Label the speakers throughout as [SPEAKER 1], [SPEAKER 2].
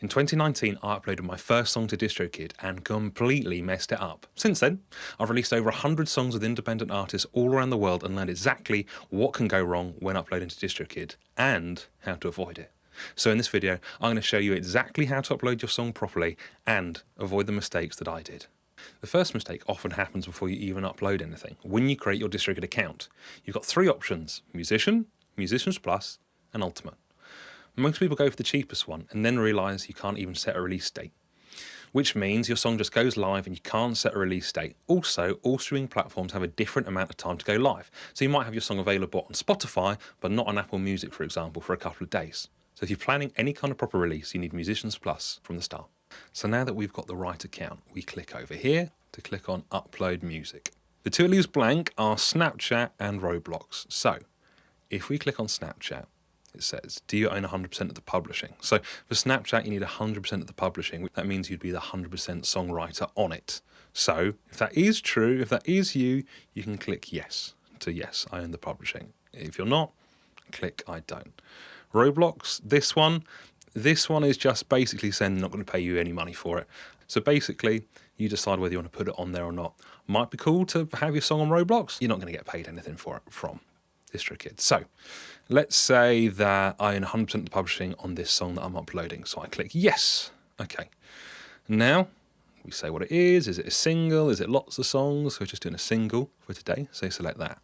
[SPEAKER 1] In 2019, I uploaded my first song to DistroKid and completely messed it up. Since then, I've released over 100 songs with independent artists all around the world and learned exactly what can go wrong when uploading to DistroKid and how to avoid it. So in this video, I'm going to show you exactly how to upload your song properly and avoid the mistakes that I did. The first mistake often happens before you even upload anything. When you create your DistroKid account, you've got three options: Musician, Musicians Plus, and Ultimate. Most people go for the cheapest one and then realise you can't even set a release date, which means your song just goes live and you can't set a release date. Also, all streaming platforms have a different amount of time to go live. So you might have your song available on Spotify, but not on Apple Music, for example, for a couple of days. So if you're planning any kind of proper release, you need Musicians Plus from the start. So now that we've got the right account, we click over here to click on Upload Music. The two it leaves blank are Snapchat and Roblox. So if we click on Snapchat, it says, do you own 100% of the publishing? So for Snapchat, you need 100% of the publishing. That means you'd be the 100% songwriter on it. So if that is true, if that is you, you can click yes to yes, I own the publishing. If you're not, click I don't. Roblox, this one is just basically saying they're not going to pay you any money for it. So basically, you decide whether you want to put it on there or not. Might be cool to have your song on Roblox. You're not going to get paid anything for it from DistroKid. So let's say that I own 100% of the publishing on this song that I'm uploading. So I click yes. Okay. Now we say what it is. Is it a single? Is it lots of songs? We're just doing a single for today. So select that.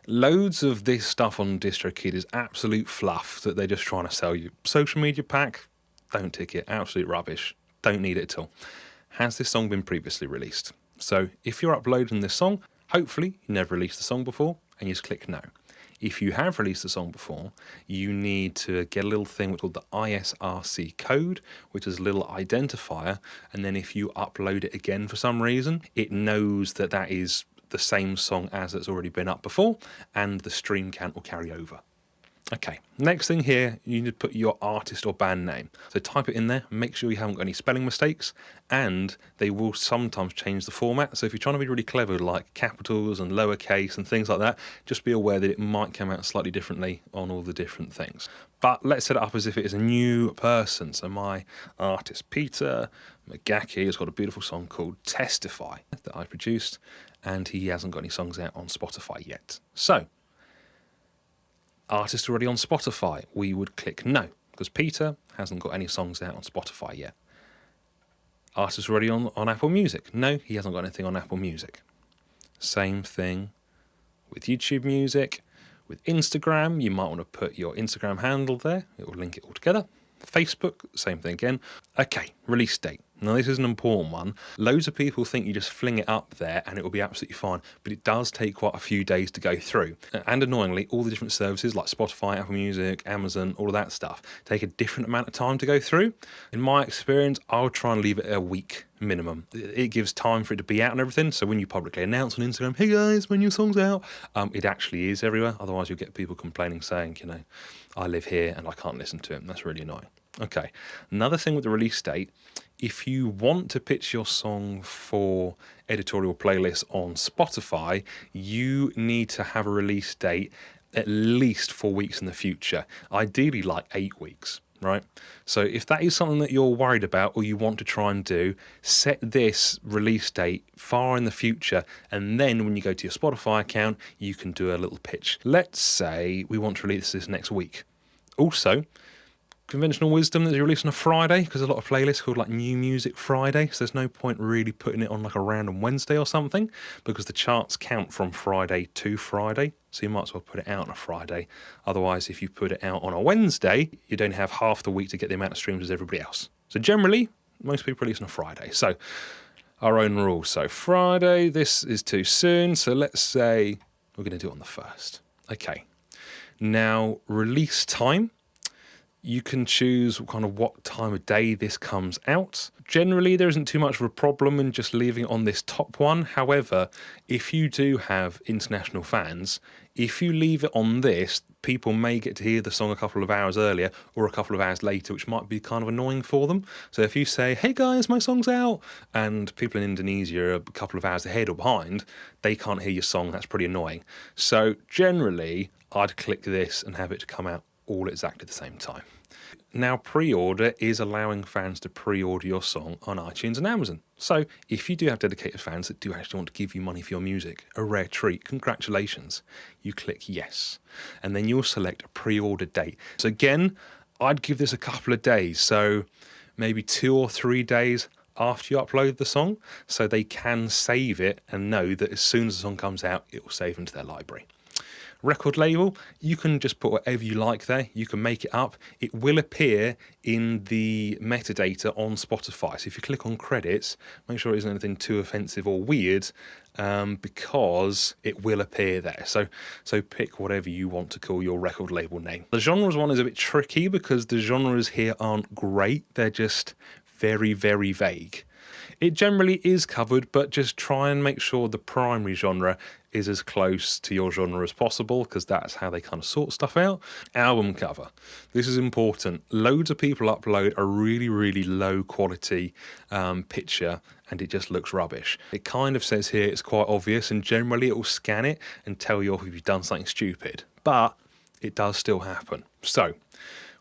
[SPEAKER 1] Loads of this stuff on DistroKid is absolute fluff that they're just trying to sell you. Social media pack, don't tick it. Absolute rubbish. Don't need it at all. Has this song been previously released? So if you're uploading this song, hopefully you never released the song before and you just click no. If you have released the song before, you need to get a little thing called the ISRC code, which is a little identifier. And then if you upload it again for some reason, it knows that that is the same song as it's already been up before, and the stream count will carry over. Okay, next thing here, you need to put your artist or band name. So type it in there, make sure you haven't got any spelling mistakes, and they will sometimes change the format. So if you're trying to be really clever, like capitals and lowercase and things like that, just be aware that it might come out slightly differently on all the different things. But let's set it up as if it is a new person. So my artist, Peter McGackie, has got a beautiful song called Testify that I produced, and he hasn't got any songs out on Spotify yet. So artist already on Spotify, we would click no, because Peter hasn't got any songs out on Spotify yet. Artist already on Apple Music, no, he hasn't got anything on Apple Music. Same thing with YouTube Music. With Instagram, you might want to put your Instagram handle there, it will link it all together. Facebook, same thing again. Okay, release date. Now this is an important one. Loads of people think you just fling it up there and it will be absolutely fine, but it does take quite a few days to go through. And annoyingly, all the different services like Spotify, Apple Music, Amazon, all of that stuff take a different amount of time to go through. In my experience, I'll try and leave it a week minimum. It gives time for it to be out and everything. So when you publicly announce on Instagram, hey guys, my new song's out, it actually is everywhere. Otherwise you'll get people complaining saying, you know, I live here and I can't listen to it. That's really annoying. Okay, another thing with the release date, if you want to pitch your song for editorial playlists on Spotify, you need to have a release date at least 4 weeks in the future, ideally like 8 weeks, right? So if that is something that you're worried about or you want to try and do, set this release date far in the future, and then when you go to your Spotify account, you can do a little pitch. Let's say we want to release this next week. Also, conventional wisdom that you release on a Friday, because a lot of playlists called like New Music Friday, so there's no point really putting it on like a random Wednesday or something, because the charts count from Friday to Friday, so you might as well put it out on a Friday. Otherwise, if you put it out on a Wednesday, you don't have half the week to get the amount of streams as everybody else. So generally, most people release on a Friday. So our own rules. So Friday, this is too soon, so let's say we're going to do it on the 1st. Okay. Now, release time. You can choose kind of what time of day this comes out. Generally, there isn't too much of a problem in just leaving it on this top one. However, if you do have international fans, if you leave it on this, people may get to hear the song a couple of hours earlier or a couple of hours later, which might be kind of annoying for them. So if you say, hey guys, my song's out, and people in Indonesia are a couple of hours ahead or behind, they can't hear your song. That's pretty annoying. So generally, I'd click this and have it to come out all exactly the same time. Now, pre-order is allowing fans to pre-order your song on iTunes and Amazon. So if you do have dedicated fans that do actually want to give you money for your music, a rare treat, congratulations. You click yes, and then you'll select a pre-order date. So again, I'd give this a couple of days, so maybe 2 or 3 days after you upload the song, so they can save it and know that as soon as the song comes out, it will save into their library. Record label, you can just put whatever you like there. You can make it up. It will appear in the metadata on Spotify. So if you click on credits, make sure it isn't anything too offensive or weird, because it will appear there. So pick whatever you want to call your record label name. The genres one is a bit tricky because the genres here aren't great. They're just very, very vague. It generally is covered, but just try and make sure the primary genre is as close to your genre as possible, because that's how they kind of sort stuff out. Album cover. This is important. Loads of people upload a really, really low quality picture, and it just looks rubbish. It kind of says here it's quite obvious, and generally it will scan it and tell you if you've done something stupid, but it does still happen. So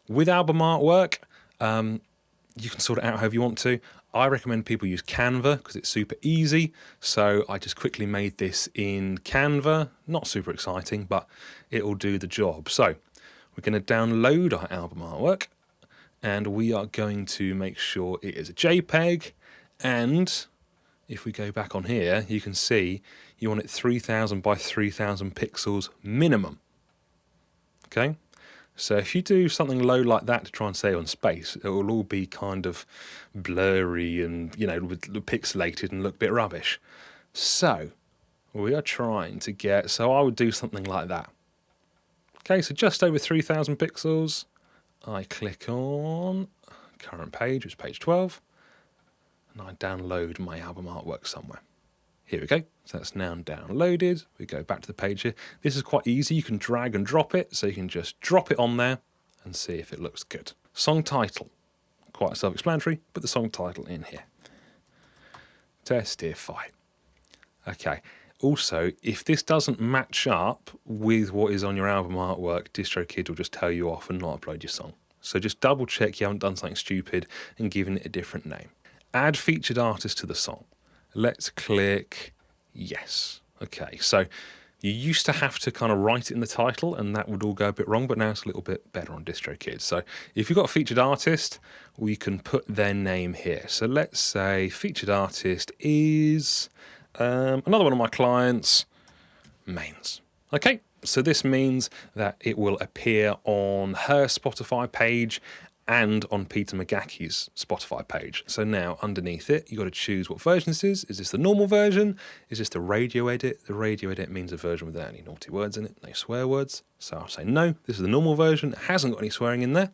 [SPEAKER 1] with album artwork, you can sort it out however you want to. I recommend people use Canva because it's super easy. So I just quickly made this in Canva. Not super exciting, but it'll do the job. So we're going to download our album artwork, and we are going to make sure it is a JPEG. And if we go back on here, you can see you want it 3000 by 3000 pixels minimum. Okay. So if you do something low like that to try and save on space, it will all be kind of blurry and, pixelated and look a bit rubbish. So we are trying to get, so I would do something like that. Okay, so just over 3000 pixels. I click on current page, which is page 12, and I download my album artwork somewhere. Here we go. So that's now downloaded. We go back to the page here. This is quite easy. You can drag and drop it. So you can just drop it on there and see if it looks good. Song title. Quite self-explanatory, but the song title in here. Testify. Okay. Also, if this doesn't match up with what is on your album artwork, DistroKid will just tell you off and not upload your song. So just double check you haven't done something stupid and given it a different name. Add featured artist to the song. Let's click yes. Okay, so you used to have to kind of write it in the title and that would all go a bit wrong, but now it's a little bit better on DistroKid. So if you've got a featured artist, we can put their name here. So let's say featured artist is another one of my clients, Mains. Okay, so this means that it will appear on her Spotify page and on Peter McGacky's Spotify page. So now underneath it, you've got to choose what version this is. Is this the normal version? Is this the radio edit? The radio edit means a version without any naughty words in it, no swear words. So I'll say no, this is the normal version. It hasn't got any swearing in there.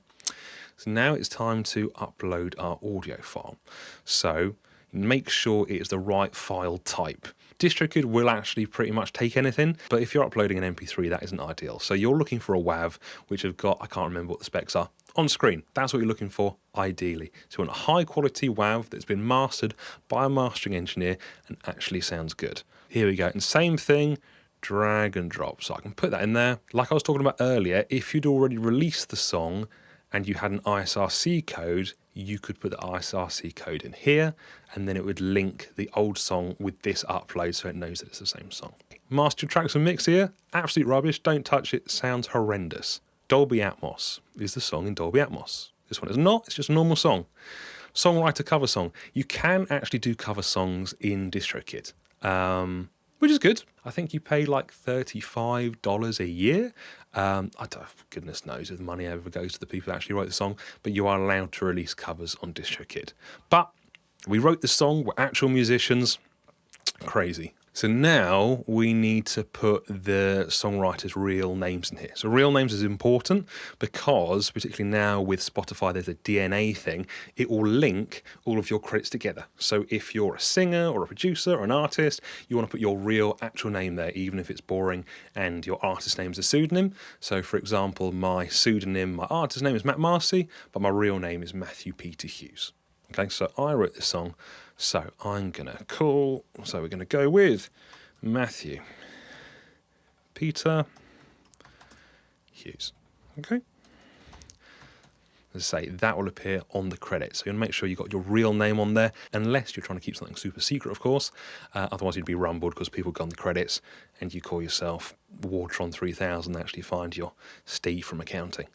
[SPEAKER 1] So now it's time to upload our audio file. So make sure it is the right file type. DistroKid will actually pretty much take anything, but if you're uploading an MP3, that isn't ideal. So you're looking for a WAV, which have got, I can't remember what the specs are, on screen. That's what you're looking for, ideally. So you want a high quality WAV that's been mastered by a mastering engineer and actually sounds good. Here we go, and same thing, drag and drop. So I can put that in there. Like I was talking about earlier, if you'd already released the song and you had an ISRC code, you could put the ISRC code in here, and then it would link the old song with this upload so it knows that it's the same song. Master tracks and mix here, absolute rubbish, don't touch it, sounds horrendous. Dolby Atmos is the song in Dolby Atmos. This one is not, it's just a normal song. Songwriter cover song. You can actually do cover songs in DistroKid, which is good. I think you pay like $35 a year. I don't, goodness knows if the money ever goes to the people who actually wrote the song, but you are allowed to release covers on DistroKid. But we wrote the song, we're actual musicians, crazy. So now we need to put the songwriter's real names in here. So real names is important because, particularly now with Spotify, there's a DNA thing. It will link all of your credits together. So if you're a singer or a producer or an artist, you want to put your real actual name there, even if it's boring and your artist name is a pseudonym. So for example, my pseudonym, my artist name is Matt Marcy, but my real name is Matthew Peter Hughes. Okay, so I wrote this song. So I'm going to call, so we're going to go with Matthew Peter Hughes. Okay. As I say, that will appear on the credits. So you'll make sure you've got your real name on there, unless you're trying to keep something super secret, of course. Otherwise, you'd be rumbled because people go on the credits and you call yourself Watertron 3000 and actually find you're Steve from accounting.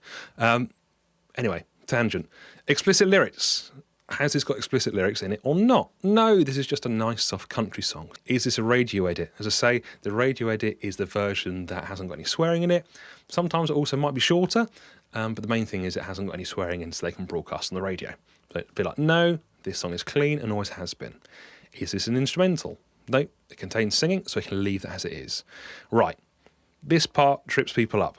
[SPEAKER 1] Anyway, tangent. Explicit lyrics. Has this got explicit lyrics in it or not? No, this is just a nice soft country song. Is this a radio edit? As I say, the radio edit is the version that hasn't got any swearing in it. Sometimes it also might be shorter, but the main thing is it hasn't got any swearing in so they can broadcast on the radio. So it'd be like, no, this song is clean and always has been. Is this an instrumental? No, it contains singing, so we can leave that as it is. Right, this part trips people up.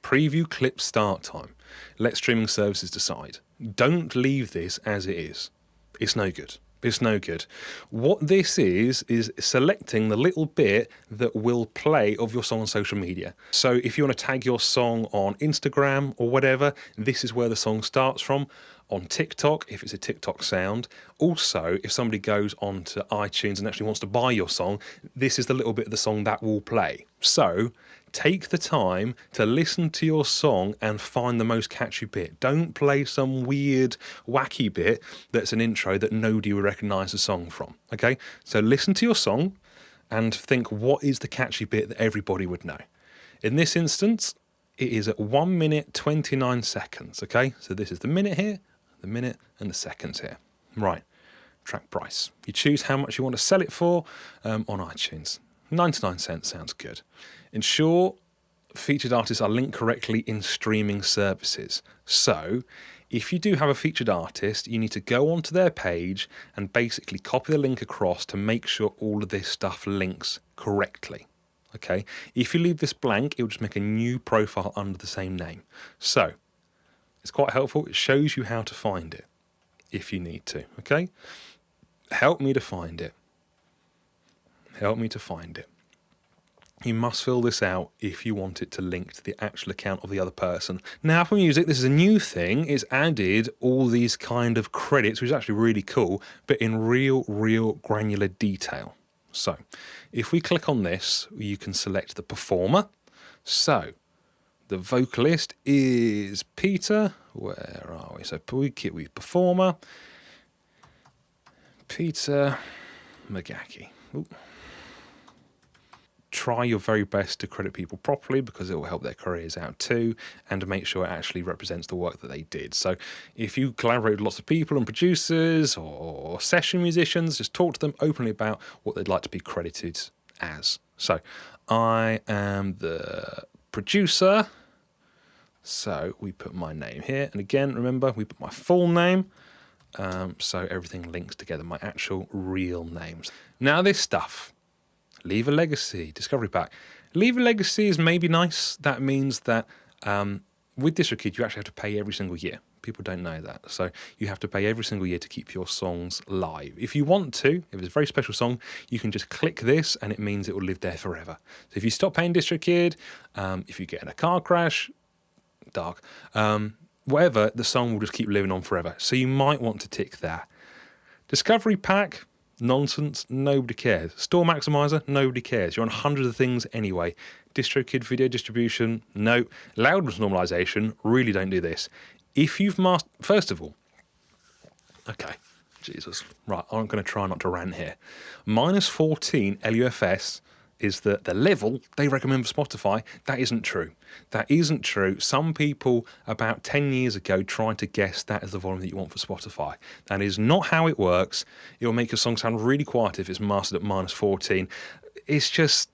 [SPEAKER 1] Preview clip start time. Let streaming services decide. Don't leave this as it is. It's no good. It's no good. What this is selecting the little bit that will play of your song on social media. So if you want to tag your song on Instagram or whatever, this is where the song starts from. On TikTok, if it's a TikTok sound. Also, if somebody goes onto iTunes and actually wants to buy your song, this is the little bit of the song that will play. So take the time to listen to your song and find the most catchy bit. Don't play some weird, wacky bit that's an intro that nobody will recognise the song from. Okay? So listen to your song and think, what is the catchy bit that everybody would know? In this instance, it is at 1 minute 29 seconds. Okay? So this is the minute here, the minute and the seconds here. Right. Track price. You choose how much you want to sell it for on iTunes. 99 cents sounds good. Ensure featured artists are linked correctly in streaming services. So if you do have a featured artist, you need to go onto their page and basically copy the link across to make sure all of this stuff links correctly. Okay? If you leave this blank, it will just make a new profile under the same name. So it's quite helpful. It shows you how to find it if you need to. Okay? Help me to find it. Help me to find it. You must fill this out if you want it to link to the actual account of the other person. Now, Apple Music, this is a new thing. It's added all these kind of credits, which is actually really cool, but in real granular detail. So, if we click on this, you can select the performer. So, the vocalist is Peter. Where are we? So, we performer. Peter McGackie. Ooh. Try your very best to credit people properly because it will help their careers out too, and to make sure it actually represents the work that they did. So if you collaborate with lots of people and producers or session musicians, just talk to them openly about what they'd like to be credited as. So I am the producer, so we put my name here, and again, remember, we put my full name, so everything links together, my actual real names. Now this stuff, leave a legacy, discovery pack. Leave a legacy is maybe nice. That means that with DistroKid, you actually have to pay every single year. People don't know that. So you have to pay every single year to keep your songs live. If you want to, if it's a very special song, you can just click this and it means it will live there forever. So if you stop paying DistroKid, if you get in a car crash, dark, whatever, the song will just keep living on forever. So you might want to tick that. Discovery pack, nonsense, nobody cares. Store maximizer, nobody cares. You're on hundreds of things anyway. DistroKid video distribution, no. Loudness normalization, really don't do this. If you've mastered, first of all, okay, Jesus, right, I'm going to try not to rant here. -14 LUFS is the level they recommend for Spotify. That isn't true. That isn't true. Some people about 10 years ago tried to guess that is the volume that you want for Spotify. That is not how it works. It will make your song sound really quiet if it's mastered at -14. It's just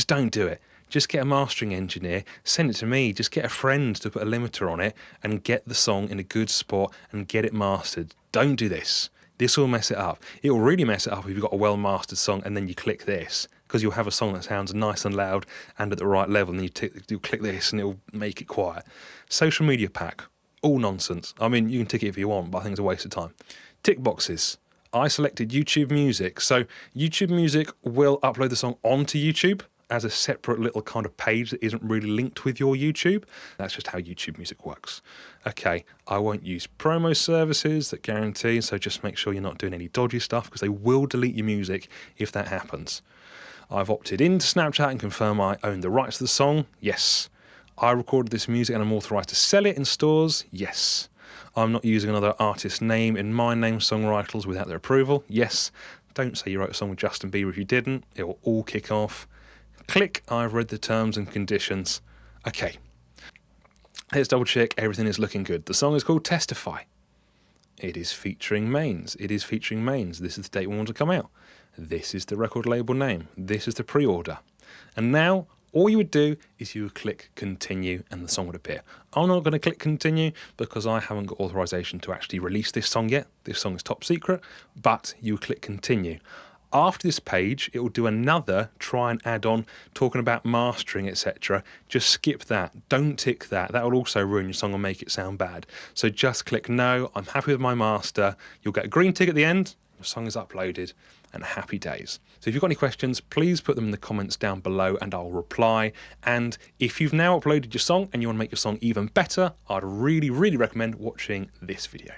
[SPEAKER 1] don't do it. Just get a mastering engineer, send it to me, just get a friend to put a limiter on it and get the song in a good spot and get it mastered. Don't do this. This will mess it up. It will really mess it up if you've got a well-mastered song and then you click this, because you'll have a song that sounds nice and loud and at the right level, and you click this and it'll make it quiet. Social media pack, all nonsense. I mean, you can tick it if you want, but I think it's a waste of time. Tick boxes. I selected YouTube Music. So YouTube Music will upload the song onto YouTube as a separate little kind of page that isn't really linked with your YouTube. That's just how YouTube Music works. Okay, I won't use promo services that guarantee, so just make sure you're not doing any dodgy stuff because they will delete your music if that happens. I've opted into Snapchat and confirm I own the rights to the song. Yes. I recorded this music and I'm authorised to sell it in stores? Yes. I'm not using another artist's name in my name songwriters without their approval? Yes. Don't say you wrote a song with Justin Bieber if you didn't. It will all kick off. Click, I've read the terms and conditions. Okay. Let's double check everything is looking good. The song is called Testify. It is featuring Mains. It is featuring Mains. This is the date we want to come out. This is the record label name. This is the pre-order. And now, all you would do is you would click continue and the song would appear. I'm not going to click continue because I haven't got authorization to actually release this song yet. This song is top secret, but you would click continue. After this page, it will do another try and add on talking about mastering, etc. Just skip that. Don't tick that. That will also ruin your song and make it sound bad. So just click no, I'm happy with my master. You'll get a green tick at the end. Your song is uploaded and happy days. So if you've got any questions, please put them in the comments down below and I'll reply. And if you've now uploaded your song and you want to make your song even better, I'd really, really recommend watching this video.